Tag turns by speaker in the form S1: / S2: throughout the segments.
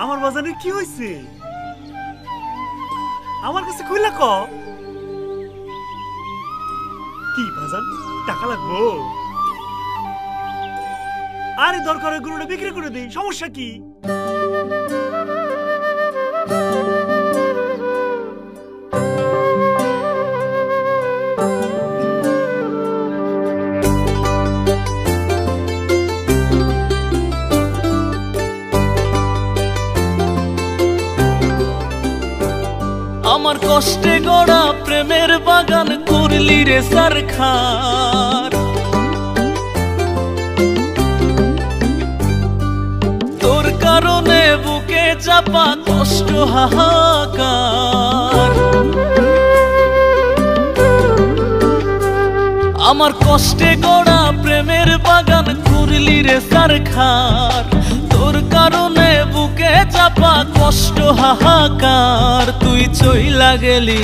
S1: আমার বাজানের কি হইছে? আমার কাছে কইলা ক কি বাজান টাকা লাগবো? আরে দরকার হয় গরুটা বিক্রি করে দেই, সমস্যা কি?
S2: আমার কষ্টে গড়া প্রেমের বাগান করলি রে সারখার। তোর কারণে বুকে চাপা কষ্ট হাহাকার। আমার কষ্টে গড়া প্রেমের বাগান করলি রে সারখার। তোর কারণে বুকে চাপা কষ্ট হাহাকার। তুই চইলা গেলি,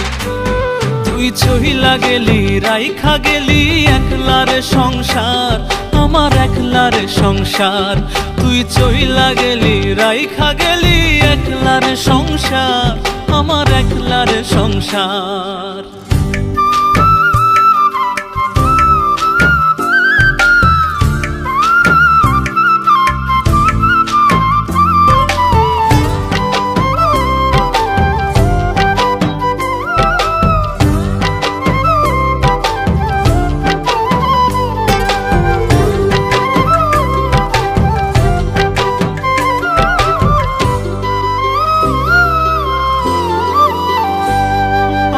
S2: তুই চইলা গেলি, রাইখা গেলি একলারে সংসার, আমার একলারে সংসার। তুই চইলা গেলি, রাইখা গেলি একলারে সংসার, আমার একলারে সংসার।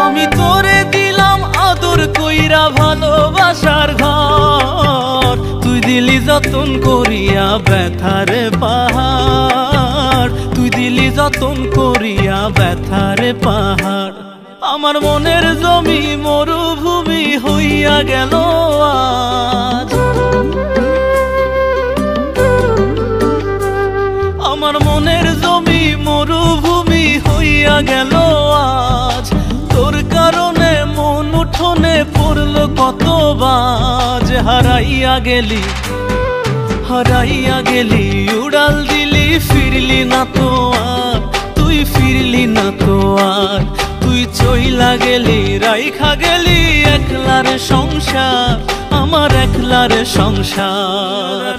S2: আমি তোরে দিলাম আদর কইরা ভালোবাসার ঘর, তুই দিলি যতন করিয়া ব্যথারে পাহাড়, তুই দিলি যতন করিয়া ব্যথারে পাহাড়। আমার মনের জমি মরুভূমি হইয়া গেল আজ, আমার মনের জমি মরুভূমি হইয়া গেল আজ। তোর কারণে মন উঠোনে পড়লো কত বাজ। হারাইয়া গেলি, হারাইয়া গেলি, উড়াল দিলি, ফিরলি না তো আর, তুই ফিরলি না তো আর। তুই চইলা গেলি, রাইখা গেলি একলার সংসার, আমার একলার সংসার।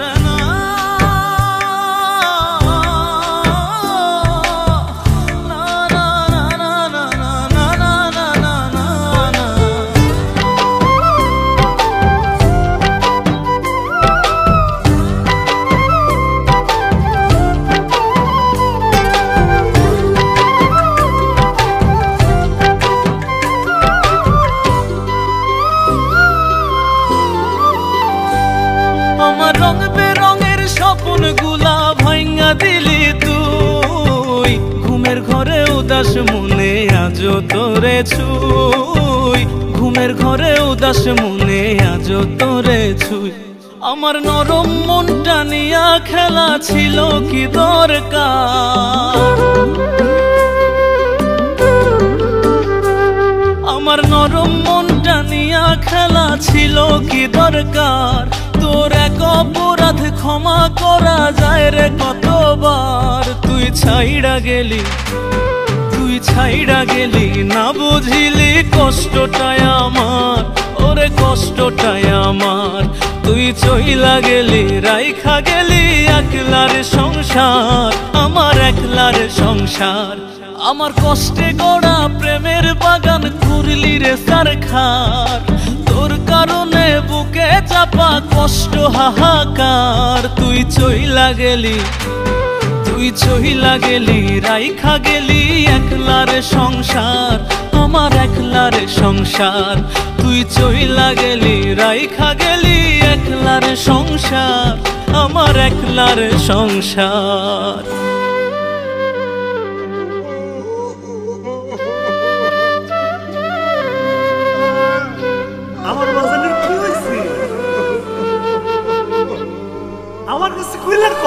S2: আমার রং বেরঙের স্বপ্ন গুলা ভাঙা দিলি তুই, ঘুমের ঘরে উদাস মনে আজো তোরে ছুই, ঘুমের ঘরে উদাস মনে আজো তোরে ছুই। আমার নরম মনটা নিয়া খেলা ছিল কি দরকার, আমার নরম মনটা নিয়া খেলা ছিল কি দরকার। তোর এক অপরাধ ক্ষমা করা যায় রে কতবার। তুই ছাইড়া গেলি, তুই ছাইড়া গেলি, না বুঝিলি কষ্টটাই আমার, ওরে কষ্টটাই আমার। তুই চইলা গেলি, রাইখা গেলি একলার সংসার, আমার একলার সংসার। আমার কষ্টে গড়া প্রেমের বাগান করলি রে সারখার। তোর কারণে বুকে চাপা কষ্ট হাহাকার। তুই চইলা গেলি, তুই চইলা গেলি, রাইখা গেলি একলার সংসার, আমার একলার সংসার। তুই চইলা গেলি, রাইখা গেলি একলার সংসার, আমার একলার সংসার।
S1: আমার বাজানের কি হইছে? আমার কাছে কইলা ক